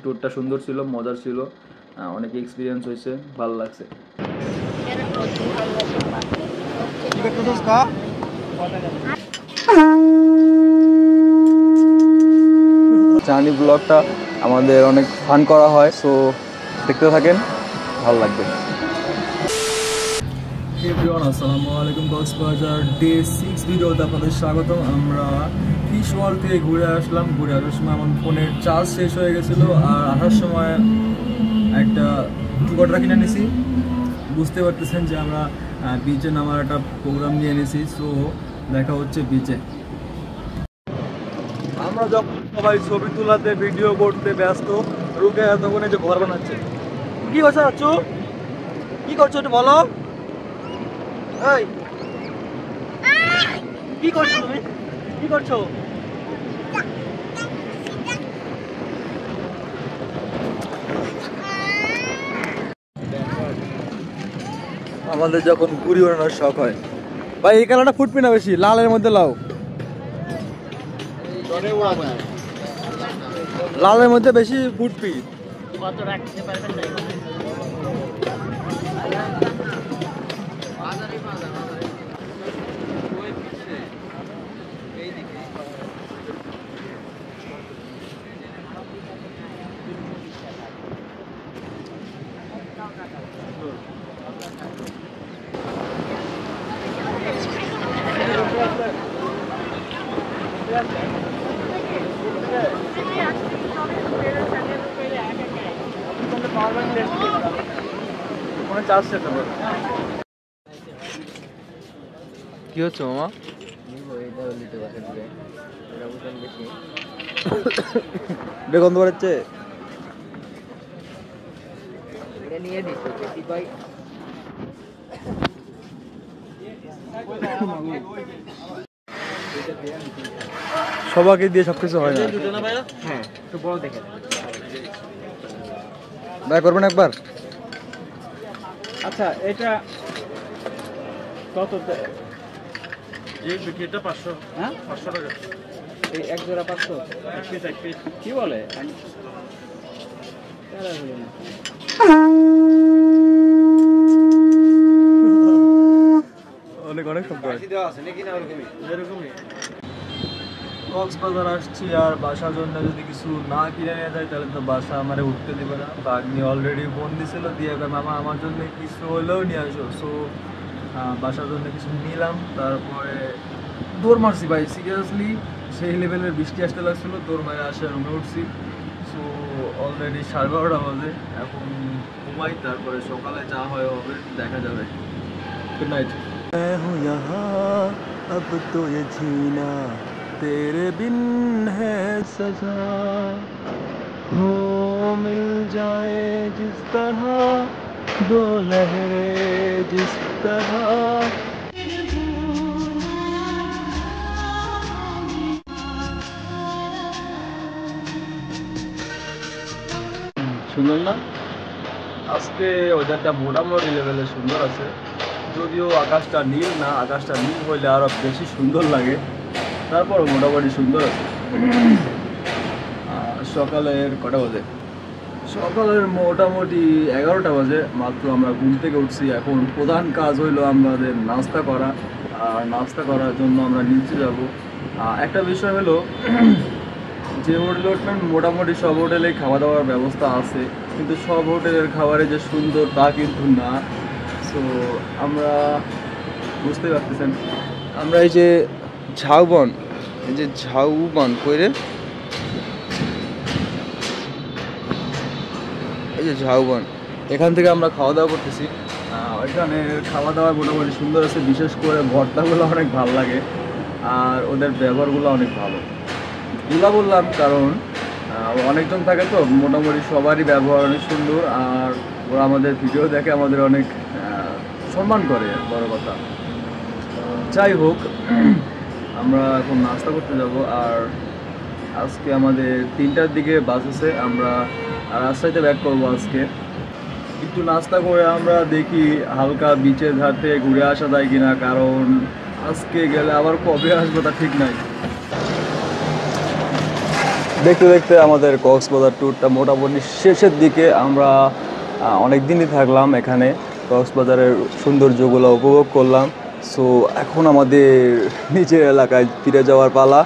ট্যুরটা সুন্দর ছিল, মজার ছিল, অনেক এক্সপিরিয়েন্স হয়েছে, ভালো লাগছে। জার্নি ব্লগটা আমাদের অনেক ফান করা হয়, সো দেখতে থাকেন, ভালো লাগবে। এভরিওয়ান, আসসালামু আলাইকুম। কক্সবাজার ডে 6 ভিডিওতে আপনাদের স্বাগতম। আমরা ফিশ ওয়ার্ল্ড থেকে ঘুরে আসলাম। ঘুরে আসার সময় আমার ফোনের চার্জ শেষ হয়ে গেছিলো, আর আসার সময় একটা টুকরা কিনে নিয়েছি। বুঝতে পারতেছেন যে আমরা বিচে নামার একটা প্রোগ্রাম নিয়ে নিয়েছি, সো দেখা হচ্ছে বিচে। আমরা যখন সবাই ছবি তোলাতে ভিডিও করতে ব্যস্ত, রুকে তখন এই যে ঘর বানাচ্ছে। কি করছো আচ্ছু, কি করছো একটু বলো। এই কি করছো তুমি, কি করছো? আমাদের যখন ঘুড়ি ওড়ানোর শখ হয়, ভাই এই কালারটা ফুটবি না বেশি, লালের মধ্যে লাও, লালের মধ্যে বেশি ফুটবি। কি হচ্ছে মামা? বেগন্ধ বাড়ছে। সবাইকে দিয়ে সবকিছু হয় না। হ্যাঁ, একটু বড় দেখে ভাই করবেন একবার। আচ্ছা, এটা কত? এই বিক্রিটা 500। হ্যাঁ, 500 টাকা। এই এক জোড়া 500, এক পিস। কি বলে? অনেক অনেক শব্দ আছে নাকি না? এরকমই কক্সবাজার আসছি, আর বাসার জন্য যদি কিছু না কিনে নিয়ে যায় তাহলে তো বাসা আমারে উঠতে দিবে না। বাগনি অলরেডি ফোন দিছিল, দিয়ে মামা আমার জন্য কিছু হলেও নিয়ে আসো। সো বাসার জন্য কিছু নিলাম, তারপরে দৌড় মারছি ভাই, সিরিয়াসলি সেই লেভেলের বৃষ্টি আসতে লাগছিল। দৌড় মারে আসে রুমে উঠছি। সো অলরেডি 12:30 বাজে, এখন ঘুমাই, তারপরে সকালে যা হয় হবে দেখা যাবে। Good night. अब तो ये जीना तेरे बिन है सजा, हो मिल जाए जिस तरह दो लहरें जिस तरह। সুন্দর না? আজকে ওয়েদারটা মোটামুটি লেভেলে সুন্দর আছে, যদিও আকাশটা নীল না, আকাশটা নীল হইলে আরো বেশি সুন্দর লাগে, তারপর মোটামুটি সুন্দর আছে। সকালের কটা বাজে? সকালের মোটামুটি 11টা বাজে, মাত্র আমরা ঘুম থেকে উঠছি। এখন প্রধান কাজ হইলো আমাদের নাস্তা করা, আর নাস্তা করার জন্য আমরা নিচে যাব। একটা বিষয় হলো যে হোটেলে উঠবেন, মোটামুটি সব হোটেলে খাওয়া দাওয়ার ব্যবস্থা আছে, কিন্তু সব হোটেলের খাবারে যে সুন্দর তা কিন্তু না। সো আমরা বুঝতে পারতেছেন, আমরা এই যে ঝাউবন, এই যে ঝাউবন কইরে, এই যে ঝাউবন, এখান থেকে আমরা খাওয়া দাওয়া করতেছি। এখানে খাওয়া দাওয়া মোটামুটি সুন্দর আছে, বিশেষ করে ভর্তাগুলো অনেক ভালো লাগে, আর ওদের ব্যবহারগুলো অনেক ভালো। এগুলো বললাম কারণ অনেকজন থাকে তো, মোটামুটি সবারই ব্যবহার অনেক সুন্দর, আর ওরা আমাদের ভিডিও দেখে আমাদের অনেক সম্মান করে, বড় কথা। যাই হোক, আমরা এখন নাস্তা করতে যাব, আর আজকে আমাদের 3টার দিকে বাস আছে, আমরা রাজশাহীতে ব্যাক করবো আজকে। একটু নাস্তা করে আমরা দেখি হালকা বিচের ধার থেকে ঘুরে আসা যায় কিনা, কারণ আজকে গেলে আবার কবে আসবো তা ঠিক নাই। দেখতে দেখতে আমাদের কক্সবাজার ট্যুরটা মোটামুটি শেষের দিকে। আমরা অনেক দিনই থাকলাম এখানে, কক্সবাজারের সৌন্দর্যগুলো উপভোগ করলাম। সো এখন আমাদের নিজের এলাকায় ফিরে যাওয়ার পালা।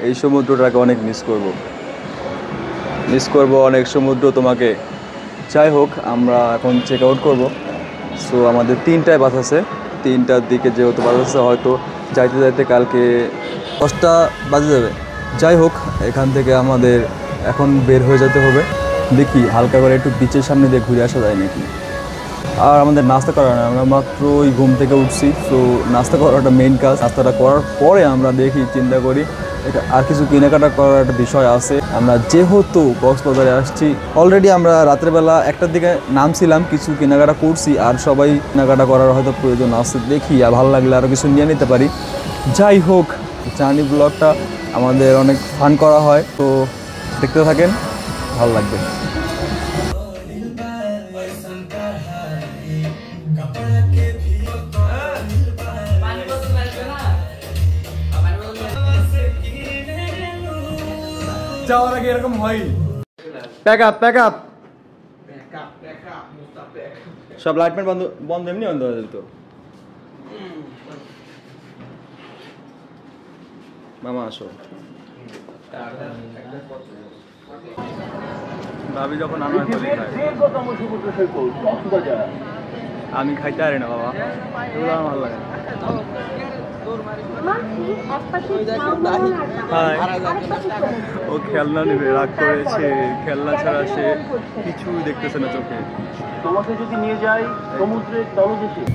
এই সমুদ্রটাকে অনেক মিস করব অনেক সমুদ্র তোমাকে। যাই হোক, আমরা এখন চেক আউট করবো। সো আমাদের 3টায় বাস আছে, 3টার দিকে যেহেতু বাস আছে, হয়তো যাইতে যাইতে কালকে 10টা বাজে যাবে। যাই হোক, এখান থেকে আমাদের এখন বের হয়ে যেতে হবে। দেখি হালকা করে একটু বিচের সামনে দিয়ে ঘুরে আসা যায় নাকি। আর আমাদের নাস্তা করা না, আমরা মাত্র ওই ঘুম থেকে উঠছি। সো নাস্তা করাটা মেইন কাজ। নাস্তাটা করার পরে আমরা দেখি, চিন্তা করি এটা আর কিছু কেনাকাটা করার একটা বিষয় আছে। আমরা যেহেতু কক্সবাজারে আসছি, অলরেডি আমরা রাতের বেলা 1টার দিকে নামছিলাম, কিছু কেনাকাটা করছি, আর সবাই কেনাকাটা করার হয়তো প্রয়োজন আছে। দেখি আর ভালো লাগলে আরও কিছু নিয়ে নিতে পারি। যাই হোক, জার্নি ব্লগটা আমাদের অনেক ফান করা হয়, তো দেখতে থাকেন, ভালো লাগবে। যাওয়ার আগে এরকম হয়, প্যাক আপ সব লাইটম্যান বন্ধ এমনি বন্ধ হয়ে যেত। মামা আসো। ভাবি যখন আমি খাইতে পারি না বাবা, এগুলো আমার ভালো লাগে। ও খেলনা নেবে, রাগ করেছে, খেলনা ছাড়া সে কিছু দেখতেছে না চোখে। তোমাকে যদি নিয়ে যাই সমুদ্রের তলদেশে,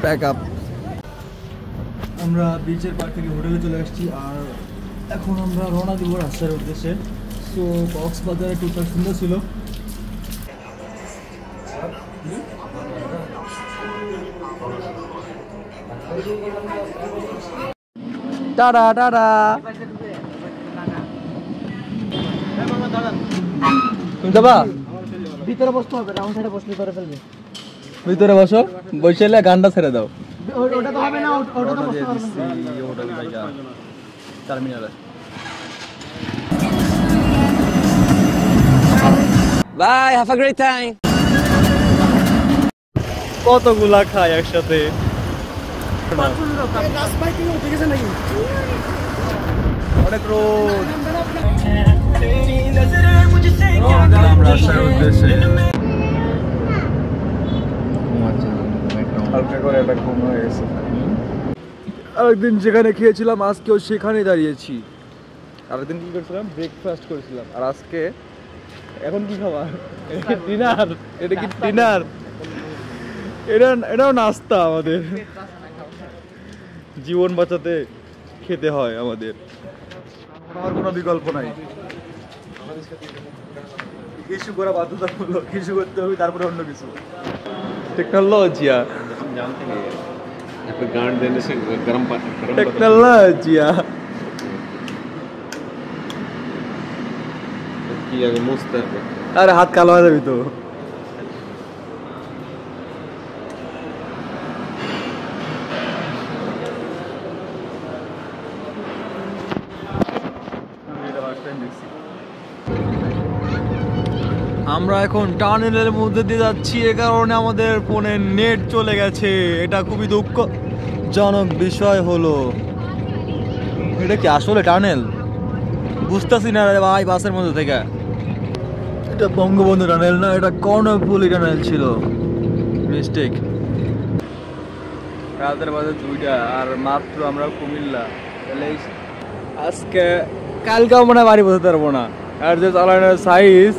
প্যাক আপ। আমরা বিচের পার থেকে হোটেলে চলে আসছি, আর এখন আমরা রওনা দিব রাস্তার উদ্দেশ্যে। সো কক্সবাজারের ট্যুরটা সুন্দর ছিল। Tata tata. তুমি যাবা? ভিতরে বসতে হবে, রাউন্ড সাইডে বসলে ধরে ফেলবে। ভিতরে বসো, বসে গানটা ছেড়ে দাও। ওটা তো হবে না, ওটা তো বসতে পারবে না। টার্মিনালে Bye, have a great time. কতগুলা খায় একসাথে। অনেক রোদ। হালকা করে একটা ঘুম হয়ে গেছে। আরেকদিন যেখানে খেয়েছিলাম আজকেও সেখানে দাঁড়িয়েছি। আরেকদিন কি করেছিলাম, ব্রেকফাস্ট করেছিলাম, আর আজকে এখন কি খাবার? ডিনার। এটা কি ডিনার? এটাও নাস্তা। আমাদের জীবন বাঁচাতে খেতে হয় আমাদের, আমার কোনো বিকল্প নাই। কিছু করা বাধ্যতামূলক, কিছু করতে হবে, তারপরে অন্য কিছু। টেকনোলজিয়া টেকনোলজিয়া আরে হাত কালো হয়ে যাবি তো। আমরা এখন টানেলের মধ্যে দিয়ে যাচ্ছি, এ কারণে আমাদের ফোনে নেট চলে গেছে। এটা খুবই দুঃখজনক বিষয় হলো। এটা কি আসলে টানেল? বুঝতেছি না রে ভাই বাসের মধ্যে থেকে। এটা বঙ্গবন্ধু টানেল না, এটা কর্ণফুলী টানেল ছিল, মিস্টেক। রাতের বাজে 2টা, আর মাত্র আমরা কুমিল্লা। তাহলে আজকে কালকেও মনে হয় বাড়ি বসতে পারবো না। আর যে চালানোর সাইজ,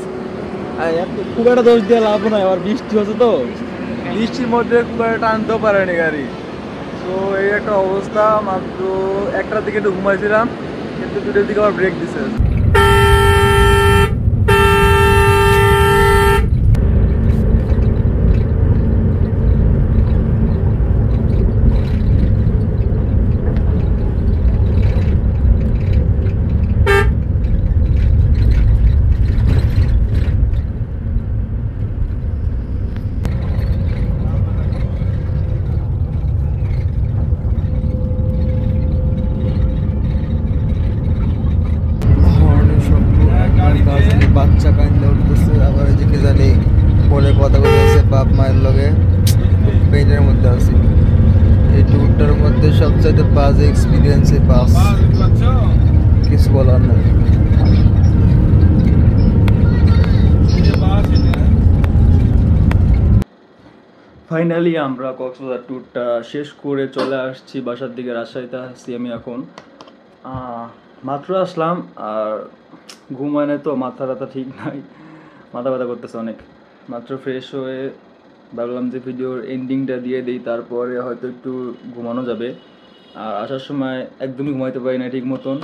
খুব একটা দোষ দিয়ে লাভ নাই। আবার বৃষ্টি হচ্ছে, তো বৃষ্টির মধ্যে খুব একটা টানতেও পারেনি গাড়ি। তো এই একটা অবস্থা। মাত্র 1টার দিকে একটু ঘুমাইছিলাম, কিন্তু 2টার দিকে আবার ব্রেক দিছে। মধ্যে সবচাইতে বাজে এক্সপিরিয়েন্স এই বাস, কিছু বলার নেই। ফাইনালি আমরা কক্সবাজার ট্যুরটা শেষ করে চলে আসছি বাসার দিকে। রাজশাহীতে আসছি আমি এখন, মাত্র আসলাম। আর ঘুমায় তো, মাথা ব্যথা ঠিক নাই, মাথা ব্যথা করতেছে অনেক। মাত্র ফ্রেশ হয়ে ভাবলাম যে ভিডিওর এন্ডিংটা দিয়ে দিই, তারপরে হয়তো একটু ঘুমানো যাবে। আর আসার সময় একদমই ঘুমাইতে পারি না ঠিক মতন,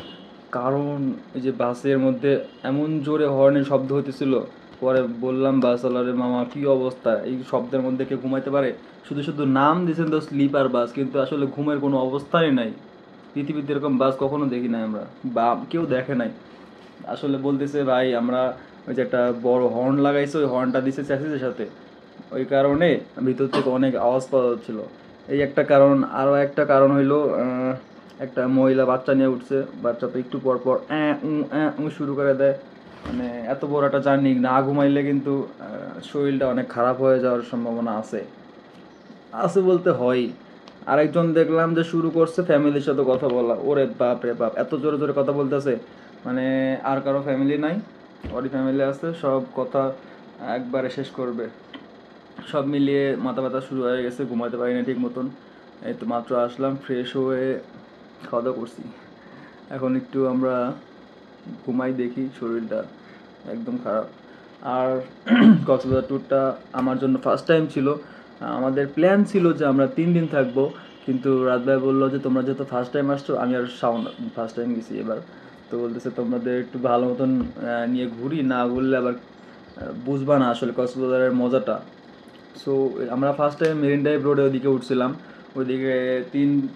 কারণ এই যে বাসের মধ্যে এমন জোরে হর্নের শব্দ হতেছিল। পরে বললাম বাসওয়ালারে, মামা কী অবস্থা, এই শব্দের মধ্যে কেউ ঘুমাইতে পারে? শুধু শুধু নাম দিয়েছেন তো স্লিপার বাস, কিন্তু আসলে ঘুমের কোনো অবস্থাই নাই। পৃথিবীতে এরকম বাস কখনো দেখি নাই আমরা, বা কেউ দেখে নাই। আসলে বলতেছে ভাই আমরা ওই যে একটা বড় হর্ন লাগাইছে, ওই হর্নটা দিছে চ্যাসিসের সাথে, ওই কারণে ভিতর থেকে অনেক আওয়াজ পাওয়া যাচ্ছিলো। এই একটা কারণ। আরও একটা কারণ হইলো, একটা মহিলা বাচ্চা নিয়ে উঠছে, বাচ্চা তো একটু পর পর শুরু করে দেয়। মানে এত বড় একটা জার্নি না ঘুমাইলে কিন্তু শরীরটা অনেক খারাপ হয়ে যাওয়ার সম্ভাবনা আছে আছে বলতে হয়। আরেকজন দেখলাম যে শুরু করছে ফ্যামিলির সাথে কথা বলা। ওরে বাপ রে বাপ, এত জোরে জোরে কথা বলতেছে, মানে আর কারো ফ্যামিলি নাই, ওরই ফ্যামিলি আছে, সব কথা একবারে শেষ করবে। সব মিলিয়ে মাথা ব্যথা শুরু হয়ে গেছে, ঘুমাতে পারি না ঠিক মতন। এই তো মাত্র আসলাম, ফ্রেশ হয়ে খাওয়া দাওয়া করছি। এখন একটু আমরা ঘুমাই, দেখি, শরীরটা একদম খারাপ। আর কক্সবাজার ট্যুরটা আমার জন্য ফার্স্ট টাইম ছিল। আমাদের প্ল্যান ছিল যে আমরা 3 দিন থাকবো, কিন্তু রাত ভাই বললো যে তোমরা যেহেতু ফার্স্ট টাইম আসছো, আমি আর শাওন ফার্স্ট টাইম গেছি এবার, তো বলতেছে তোমাদের একটু ভালো মতন নিয়ে ঘুরি, না ঘুরলে আবার বুঝবা না আসলে কক্সবাজারের মজাটা। সো আমরা ফার্স্ট টাইম মেরিন ড্রাইভ রোডে ওদিকে উঠছিলাম, ওইদিকে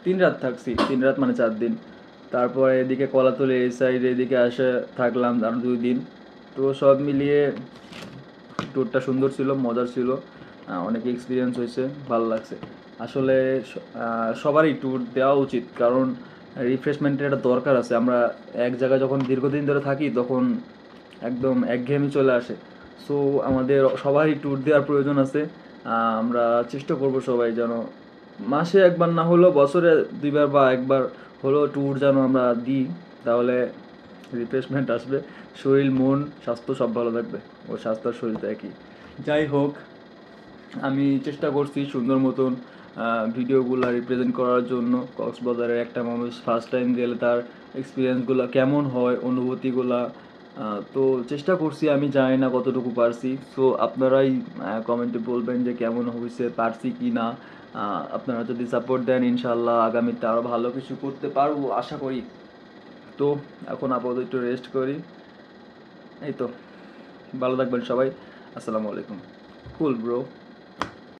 তিন রাত থাকছি, 3 রাত মানে 4 দিন। তারপরে এদিকে কলাতলি এই সাইডে এদিকে আসে থাকলাম আরও 2 দিন। তো সব মিলিয়ে ট্যুরটা সুন্দর ছিল, মজার ছিল, অনেক এক্সপিরিয়েন্স হয়েছে, ভালো লাগছে। আসলে সবারই ট্যুর দেওয়া উচিত, কারণ রিফ্রেশমেন্টের একটা দরকার আছে। আমরা এক জায়গায় যখন দীর্ঘদিন ধরে থাকি তখন একদম একঘেয়েমি চলে আসে। সো আমাদের সবারই ট্যুর দেওয়ার প্রয়োজন আছে। আমরা চেষ্টা করব সবাই যেন মাসে একবার না হলেও বছরে 2বার বা একবার হলেও ট্যুর যেন আমরা দিই, তাহলে রিফ্রেশমেন্ট আসবে, শরীর মন স্বাস্থ্য সব ভালো থাকবে। ও স্বাস্থ্য আর শরীর তো একই। যাই হোক, আমি চেষ্টা করছি সুন্দর মতন ভিডিওগুলো রিপ্রেজেন্ট করার জন্য। কক্সবাজারের একটা মানুষ ফার্স্ট টাইম গেলে তার এক্সপিরিয়েন্সগুলো কেমন হয়, অনুভূতিগুলা, তো চেষ্টা করছি। আমি জানি না কতটুকু পারছি, সো আপনারাই কমেন্টে বলবেন যে কেমন হয়েছে, পারছি কি না। আপনারা যদি সাপোর্ট দেন, ইনশাল্লাহ আগামীতে আরও ভালো কিছু করতে পারবো আশা করি। তো এখন আপাতত একটু রেস্ট করি। এই তো, ভালো থাকবেন সবাই, আসসালামু আলাইকুম। কুল ব্রো।